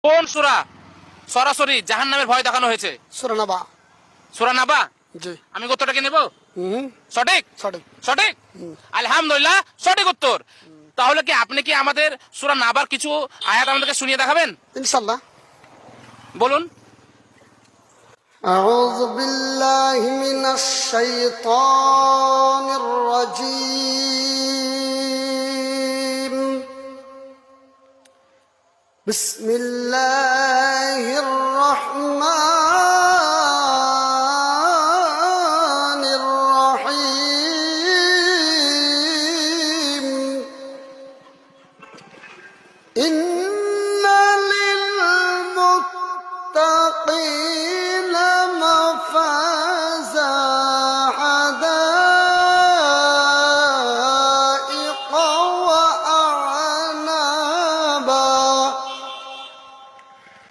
কোন সূরা সরাসরি জাহান্নামের ভয় দেখানো হয়েছে? সূরা নাবা। সূরা নাবা। জি। আমি উত্তরটাকে নেব? হুম। সঠিক? সঠিক। সঠিক, আলহামদুলিল্লাহ, সঠিক উত্তর। তাহলে কি আপনি কি আমাদের সূরা নাবার কিছু আয়াত আমাদেরকে শুনিয়ে দেখাবেন? ইনশাআল্লাহ। বলুন। أعوذ بالله من الشيطان الرجيم. بسم الله الرحمن